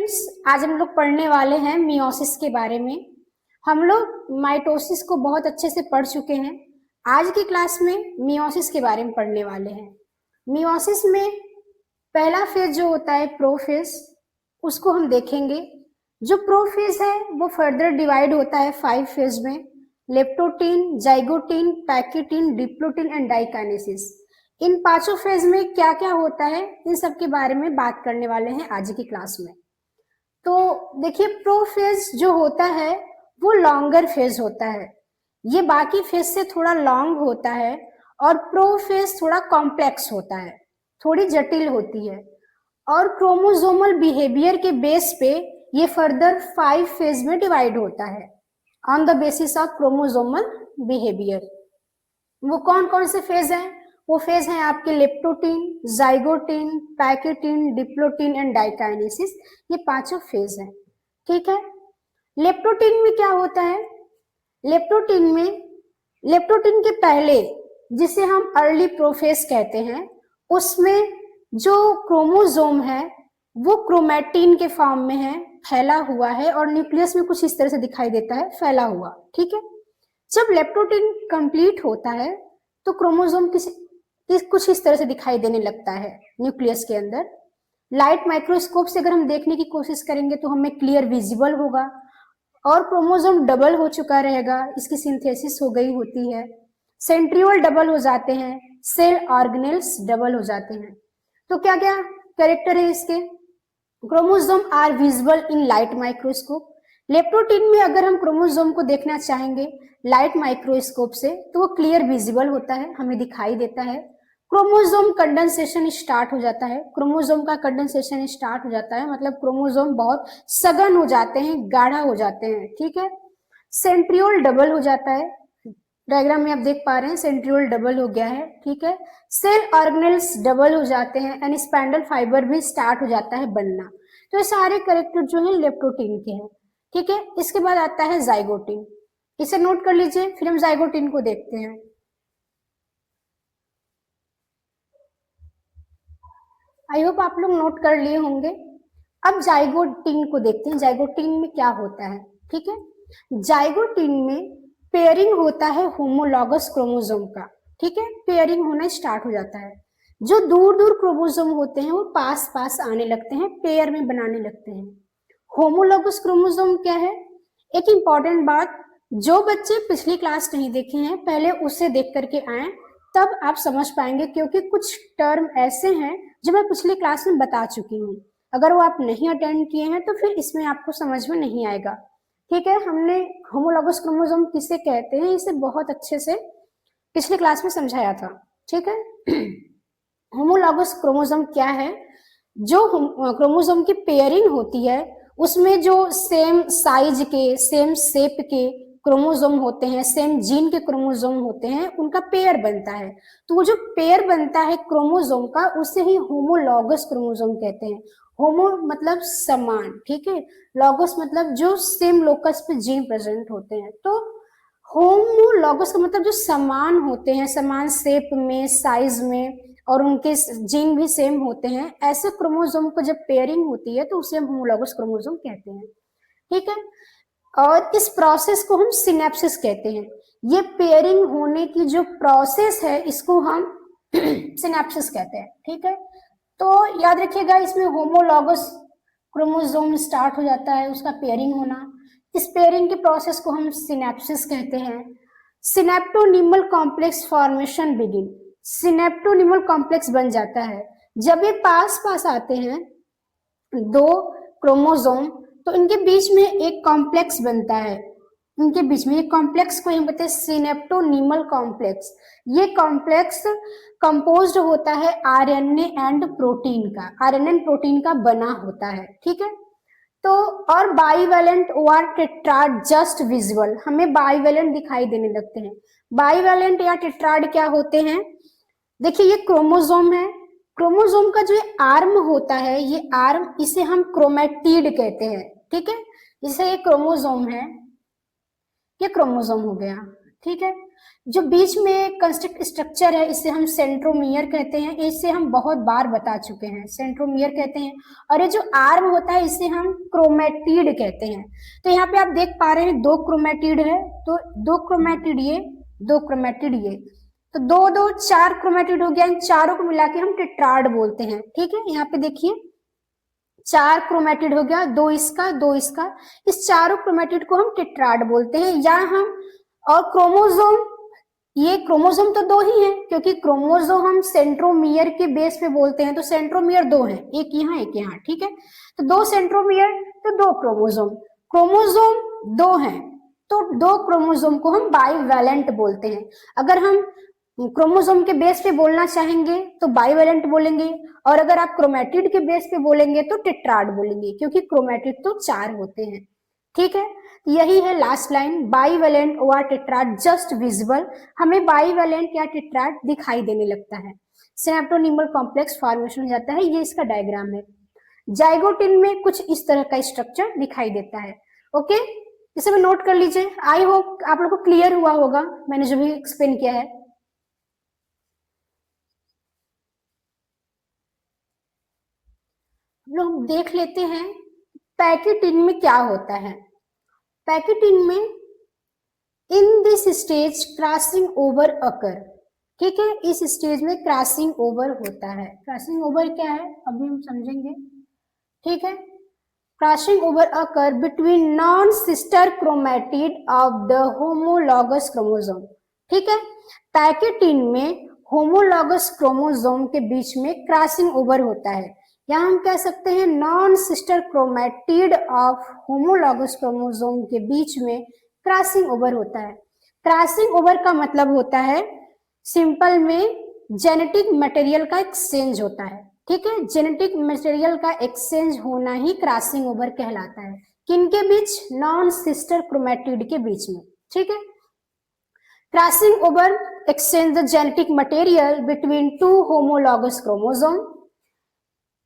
Students, आज हम लोग पढ़ने वाले हैं मियोसिस के बारे में। हम लोग माइटोसिस को बहुत अच्छे से पढ़ चुके हैं। आज की क्लास में मियोसिस के बारे में पढ़ने वाले हैं। मियोसिस में पहला फेज जो होता है प्रोफेज, उसको हम देखेंगे। जो प्रोफेज है वो फर्दर डिवाइड होता है 5 फेज में: leptotene, zygotene, pachytene, diplotene and diakinesis. इन पांचों फेज में क्या क्या होता है, इन सब के बारे में बात करने वाले हैं आज की क्लास में। तो देखिए, प्रोफेज जो होता है वो लॉन्गर फेज होता है। ये बाकी फेज से थोड़ा लॉन्ग होता है और प्रोफेज थोड़ा कॉम्प्लेक्स होता है, थोड़ी जटिल होती है। और क्रोमोसोमल बिहेवियर के बेस पे ये फर्दर 5 फेज में डिवाइड होता है on the basis of chromosomal behaviour. वो कौन कौन से फेज हैं? वो फेज हैं आपके leptotene, zygotene, pachytene, diplotene and diakinesis. ये पांचों फेज हैं, ठीक है। लेप्टोटीन में क्या होता है? लेप्टोटीन के पहले, जिसे हम अर्ली प्रोफेज कहते हैं, उसमें जो क्रोमोसोम है वो क्रोमैटिन के फॉर्म में है, फैला हुआ है, और न्यूक्लियस में कुछ इस तरह से दिखाई देता है, फैला हुआ, ठीक है। जब लेप्टोटीन कंप्लीट होता है तो क्रोमोसोम कुछ इस तरह से दिखाई देने लगता है न्यूक्लियस के अंदर। लाइट माइक्रोस्कोप से अगर हम देखने की कोशिश करेंगे तो हमें क्लियर विजिबल होगा, और क्रोमोसोम डबल हो चुका रहेगा, इसकी सिंथेसिस हो गई होती है, सेंट्रियोल डबल हो जाते हैं, सेल ऑर्गेनेल्स डबल हो जाते हैं। तो क्या क्या कैरेक्टर है इसके? Chromosome are visible in light microscope. Leptotene में अगर हम क्रोमोसोम को देखना चाहेंगे लाइट माइक्रोस्कोप से तो वो क्लियर विजिबल होता है, हमें दिखाई देता है। क्रोमोसोम कंडेंसेशन स्टार्ट हो जाता है, क्रोमोसोम का कंडेंसेशन स्टार्ट हो जाता है, मतलब क्रोमोसोम बहुत सघन हो जाते हैं, गाढ़ा हो जाते हैं, ठीक है। सेंट्रियोल डबल हो जाता है, डायग्राम में आप देख पा रहे हैं सेंट्रियोल डबल हो गया है, ठीक है। सेल ऑर्गेनेल्स डबल हो जाते हैं एंड स्पैंडल फाइबर भी स्टार्ट हो जाता है बनना। तो ये सारे कैरेक्टर जो है लेप्टोटीन के हैं, ठीक है। इसके बाद आता है जाइगोटीन, इसे नोट कर लीजिए, फिर हम जाइगोटीन को देखते हैं। आई होप आप लोग नोट कर लिए होंगे। अब जाइगोटीन को देखते हैं, जाइगोटीन में क्या होता है, ठीक है। जाइगोटीन में पेयरिंग होता है होमोलॉगस क्रोमोसोम का, ठीक है। पेयरिंग होना स्टार्ट हो जाता है, जो दूर दूर क्रोमोसोम होते हैं वो पास पास आने लगते हैं, पेयर में बनाने लगते हैं। होमोलॉगस क्रोमोसोम क्या है? एक इंपॉर्टेंट बात, जो बच्चे पिछली क्लास नहीं देखे हैं पहले उसे देख करके आए, तब आप समझ पाएंगे, क्योंकि कुछ टर्म ऐसे हैं जो मैं पिछली क्लास में बता चुकी हूँ। अगर वो आप नहीं अटेंड किए हैं तो फिर इसमें आपको समझ में नहीं आएगा, ठीक है। हमने होमोलॉगस क्रोमोसोम किसे कहते हैं इसे बहुत अच्छे से पिछली क्लास में समझाया था, ठीक है। होमोलॉगस क्रोमोसोम क्या है? जो क्रोमोसोम की पेयरिंग होती है उसमें जो सेम साइज के, सेम शेप के क्रोमोसोम होते हैं, सेम जीन के क्रोमोसोम होते हैं, उनका पेयर बनता है। तो वो जो पेयर बनता है क्रोमोसोम का, उसे ही होमोलॉगस क्रोमोसोम कहते हैं। होमो मतलब समान, ठीक है। लॉगस मतलब जो सेम लोकस पे जीन प्रेजेंट होते हैं। तो होमोलॉगस का मतलब जो समान होते हैं, समान शेप में, साइज में, और उनके जीन भी सेम होते हैं, ऐसे क्रोमोसोम को जब पेयरिंग होती है तो उसे हम होमोलॉगस क्रोमोसोम कहते हैं, ठीक है। और इस प्रोसेस को हम सिनेप्सिस कहते हैं। ये पेयरिंग होने की जो प्रोसेस है इसको हम सिनेप्सिस कहते हैं, ठीक है। तो याद रखिएगा, इसमें होमोलॉगस क्रोमोसोम स्टार्ट हो जाता है, उसका पेयरिंग होना। इस पेयरिंग के प्रोसेस को हम सिनेप्सिस कहते हैं। Synaptonemal complex formation begin, synaptonemal complex बन जाता है जब ये पास पास आते हैं दो क्रोमोसोम, तो इनके बीच में एक कॉम्प्लेक्स बनता है। इनके बीच में एक कॉम्प्लेक्स को हम कहते हैं सिनेप्टोनिमल कॉम्प्लेक्स। ये कॉम्प्लेक्स कंपोज्ड होता है आरएनए एंड प्रोटीन का, आरएनए एंड प्रोटीन का बना होता है, ठीक है। तो और bivalent OR tetrad just visual, हमें बाईवैलेंट दिखाई देने लगते हैं। बाईवैलेंट या टेट्राड क्या होते हैं? देखिए, ये क्रोमोसोम है, क्रोमोसोम का जो आर्म होता है, ये आर्म, इसे हम क्रोमैटिड कहते हैं, ठीक है। जैसे ये क्रोमोसोम है, ये क्रोमोसोम हो गया, ठीक है। जो बीच में कंस्ट्रक्ट स्ट्रक्चर है इसे हम सेंट्रोमियर कहते हैं, इसे हम बहुत बार बता चुके हैं, सेंट्रोमियर कहते हैं। और ये जो आर्म होता है इसे हम क्रोमेटिड कहते हैं। तो यहाँ पे आप देख पा रहे हैं 2 क्रोमेटिड है, तो 2 क्रोमेटिड ये, 2 क्रोमेटिड ये, तो 2 2 4 क्रोमेटिड हो गया। इन चारों को मिला के हम टेट्राड बोलते हैं। ठीक है, यहाँ पे देखिए 4 क्रोमेटिड हो गया, 2 इसका 2 इसका, इस चारों क्रोमेटिड को हम टेट्राड बोलते हैं। या हम, और क्रोमोसोम, ये क्रोमोसोम तो 2 ही है, क्योंकि क्रोमोसोम हम सेंट्रोमियर के बेस पे बोलते हैं, तो सेंट्रोमियर 2 है, एक यहाँ एक यहाँ। ठीक है, तो 2 सेंट्रोमियर तो 2 क्रोमोसोम, क्रोमोसोम 2 हैं, तो 2 क्रोमोसोम को हम बाईवैलेंट बोलते हैं। अगर हम क्रोमोसोम के बेस पे बोलना चाहेंगे तो बाईवैलेंट बोलेंगे, और अगर आप क्रोमेटिड के बेस पे बोलेंगे तो टेट्राड बोलेंगे, क्योंकि क्रोमेटिड तो 4 होते हैं। ठीक है, यही है लास्ट लाइन, बाईवैलेंट और टेट्राड जस्ट विजिबल, हमें बाईवैलेंट या टेट्राड दिखाई देने लगता है, सिनेप्टोनिमल कॉम्प्लेक्स फॉर्मेशन हो जाता है। ये इसका डायग्राम है। जाइगोटिन में कुछ इस तरह का स्ट्रक्चर दिखाई देता है। ओके, इसे भी नोट कर लीजिए। आई होप आप लोगों को क्लियर हुआ होगा मैंने जो भी एक्सप्लेन किया है। हम देख लेते हैं पैकेटिन में क्या होता है। पैकेटिन में in this stage crossing over occur. ठीक है, इस स्टेज में क्रॉसिंग ओवर होता है। क्रॉसिंग ओवर क्या है अभी हम समझेंगे। ठीक है, crossing over occur between non sister chromatid of the homologous chromosome. ठीक है, पैकेटिन में होमोलॉगस क्रोमोसोम के बीच में क्रॉसिंग ओवर होता है, या हम कह सकते हैं non sister chromatid of homologous chromosome के बीच में क्रॉसिंग ओवर होता है। क्रॉसिंग ओवर का मतलब होता है सिंपल में जेनेटिक मटेरियल का एक्सचेंज होता है। ठीक है, जेनेटिक मटेरियल का एक्सचेंज होना ही क्रॉसिंग ओवर कहलाता है। किनके बीच? नॉन सिस्टर क्रोमेटिड के बीच में। ठीक है, crossing over exchange the genetic material between 2 homologous chromosome.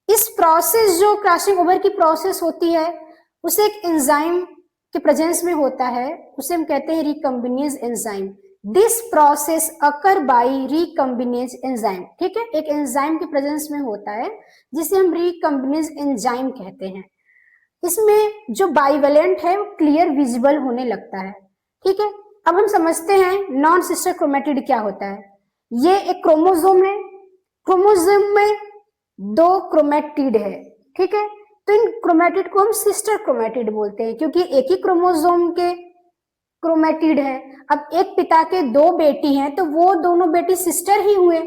इस प्रोसेस, जो क्रॉसिंग ओवर की प्रोसेस होती है, उसे एक एंजाइम के प्रेजेंस में होता है, उसे हम कहते हैं रिकम्बिनेज enzyme. This process occur by रिकम्बिनेज enzyme. ठीक है, एक एंजाइम के प्रेजेंस में होता है जिसे हम रिकम्बिनेज एंजाइम कहते हैं। इसमें जो बाईवैलेंट है वो क्लियर विजिबल होने लगता है। ठीक है, अब हम समझते हैं नॉन सिस्टर क्रोमेटिड क्या होता है। ये एक क्रोमोसोम है, क्रोमोसोम में 2 क्रोमेटिड है। ठीक है, तो इन क्रोमेटिड को हम सिस्टर क्रोमेटिड बोलते हैं, क्योंकि एक ही क्रोमोसोम के क्रोमेटिड है। अब एक पिता के 2 बेटी हैं, तो वो दोनों बेटी सिस्टर ही हुए।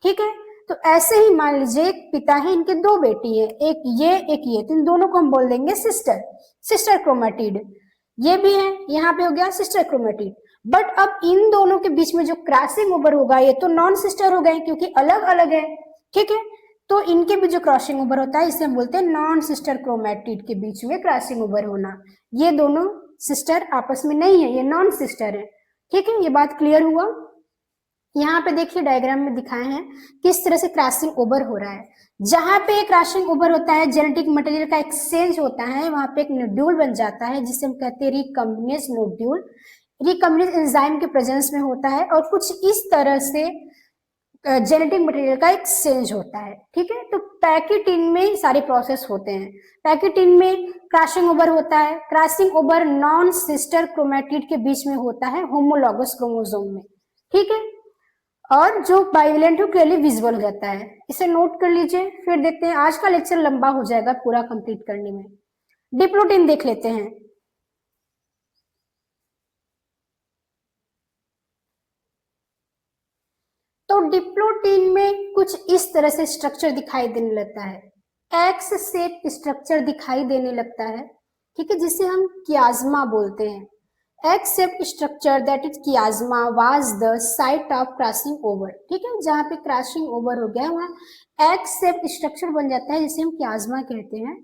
ठीक है, तो ऐसे ही मान लीजिए एक पिता है, इनके 2 बेटी है, एक ये एक ये, तो इन दोनों को हम बोल देंगे सिस्टर, सिस्टर क्रोमेटिड। ये भी है, यहाँ पे हो गया सिस्टर क्रोमेटिड। बट अब इन दोनों के बीच में जो क्रॉसिंग ओवर होगा, ये तो नॉन सिस्टर हो गए क्योंकि अलग अलग है। ठीक है, तो इनके बीच जो क्रॉसिंग ओवर होता है इसे हम बोलते हैं नॉन सिस्टर क्रोमेटिड के बीच में क्रॉसिंग ओवर होना। ये दोनों सिस्टर आपस में नहीं है, ये नॉन सिस्टर है। ठीक है, ये बात क्लियर हुआ। यहाँ पे देखिए डायग्राम में दिखाए हैं किस तरह से क्रॉसिंग ओवर हो रहा है। जहां पे क्रॉसिंग ओवर होता है, जेनेटिक मटेरियल का एक्सचेंज होता है, वहां पे एक नोड्यूल बन जाता है जिसे हम कहते हैं रिकम्बिनेज नोड्यूल। रिकम्बिनेज एंजाइम के प्रेजेंस में होता है और कुछ इस तरह से जेनेटिक मटेरियल का एक्सचेंज होता है। ठीक है, तो पैकेटिन में सारे प्रोसेस होते हैं। पैकेटिन में क्रॉसिंग ओवर होता है, crossing over non sister chromatid के बीच में होता है होमोलॉगस क्रोमोसोम में। ठीक है, और जो बाइवेलेंट है क्लियरली विजिबल हो जाता है। इसे नोट कर लीजिए, फिर देखते हैं। आज का लेक्चर लंबा हो जाएगा पूरा कंप्लीट करने में। डिप्लोटिन देख लेते हैं। तो डिप्लोटिन में कुछ इस तरह से स्ट्रक्चर दिखाई देने लगता है, एक्स शेप स्ट्रक्चर दिखाई देने लगता है। ठीक है, जिसे हम कियाज्मा बोलते हैं। X shape structure that is chiasma was the site of crossing over. ठीक है, जहां पे क्रॉसिंग ओवर हो गया वहां एक्स शेप स्ट्रक्चर बन जाता है जिसे हम कियाज्मा कहते हैं।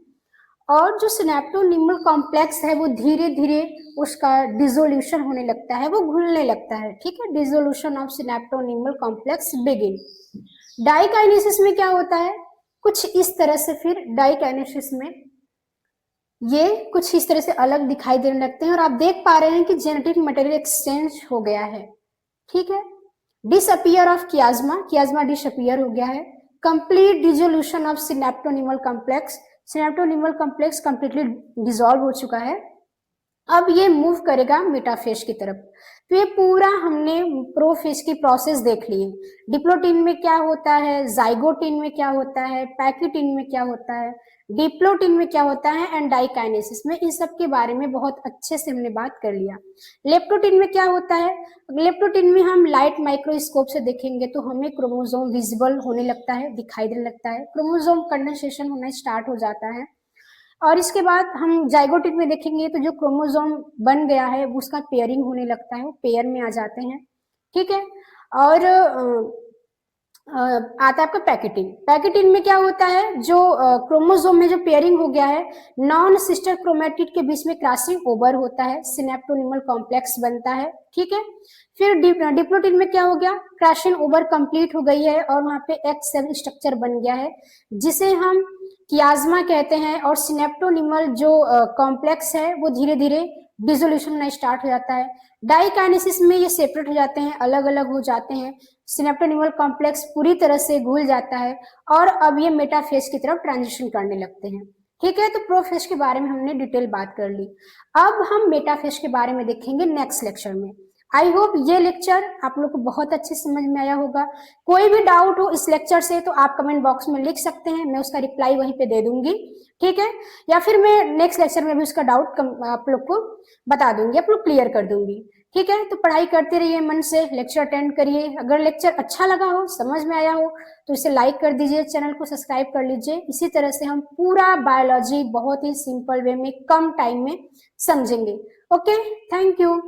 और जो सिनेप्टोनिमल कॉम्प्लेक्स है वो धीरे धीरे उसका डिसोल्यूशन होने लगता है, वो घुलने लगता है। ठीक है, dissolution of synaptonemal complex begin. Diakinesis में क्या होता है, कुछ इस तरह से, फिर डाइकाइनेसिस में ये कुछ इस तरह से अलग दिखाई देने लगते हैं और आप देख पा रहे हैं कि जेनेटिक मटेरियल एक्सचेंज हो गया है। ठीक है। डिसअपियर ऑफ कियाज्मा, कियाज्मा डिसअपियर हो गया है। Complete dissolution of synaptonemal complex, synaptonemal complex completely dissolve हो चुका है। अब ये मूव करेगा मेटाफेज की तरफ। तो ये पूरा हमने प्रोफेज की प्रोसेस देख ली है। डिप्लोटिन में क्या होता है, जाइगोटिन में क्या होता है, पैकिटिन में क्या होता है, डिप्लोटिन में क्या होता है एंड डाइकाइनेसिस में, इन सब के बारे में बहुत अच्छे से हमने बात कर लिया। लेप्टोटिन में क्या होता है, लेप्टोटिन में हम लाइट माइक्रोस्कोप से देखेंगे तो हमें क्रोमोसोम विजिबल होने लगता है, दिखाई देने लगता है, क्रोमोसोम कंडेंसेशन होना स्टार्ट हो जाता है। और इसके बाद हम जाइगोटिन में देखेंगे तो जो क्रोमोसोम बन गया है उसका पेयरिंग होने लगता है, वो पेयर में आ जाते हैं, ठीक है। और आता है आपका पैकेटिन। पैकेटिन में क्या होता है, जो क्रोमोसोम में जो पेयरिंग हो गया है, नॉन सिस्टर क्रोमेटिड के बीच में क्रॉसिंग ओवर होता है, सिनेप्टोनिमल कॉम्प्लेक्स बनता है, ठीक है। फिर डिप्लोटिन में क्या हो गया, क्रॉसिंग ओवर कंप्लीट हो गई है और वहां पे एक्स सेल स्ट्रक्चर बन गया है जिसे हम कियाज्मा कहते हैं। और सिनेप्टोनिमल जो कॉम्प्लेक्स है वो धीरे धीरे डिसोल्यूशन होना स्टार्ट हो जाता है। डाइकाइनेसिस में ये सेपरेट हो जाते हैं, अलग अलग हो जाते हैं, सिनेप्टोनिमल कॉम्प्लेक्स पूरी तरह से घुल जाता है और अब ये मेटाफेज की तरफ ट्रांजिशन करने लगते हैं, ठीक है। तो प्रोफेज के बारे में हमने डिटेल बात कर ली। अब हम मेटाफेज के बारे में देखेंगे नेक्स्ट लेक्चर में। आई होप ये लेक्चर आप लोग को बहुत अच्छे समझ में आया होगा। कोई भी डाउट हो इस लेक्चर से तो आप कमेंट बॉक्स में लिख सकते हैं, मैं उसका रिप्लाई वहीं पे दे दूंगी, ठीक है। या फिर मैं नेक्स्ट लेक्चर में भी उसका डाउट आप लोग को बता दूंगी, आप लोग क्लियर कर दूंगी, ठीक है। तो पढ़ाई करते रहिए, मन से लेक्चर अटेंड करिए। अगर लेक्चर अच्छा लगा हो, समझ में आया हो तो इसे लाइक कर दीजिए, चैनल को सब्सक्राइब कर लीजिए। इसी तरह से हम पूरा बायोलॉजी बहुत ही सिंपल वे में कम टाइम में समझेंगे। Okay, thank you.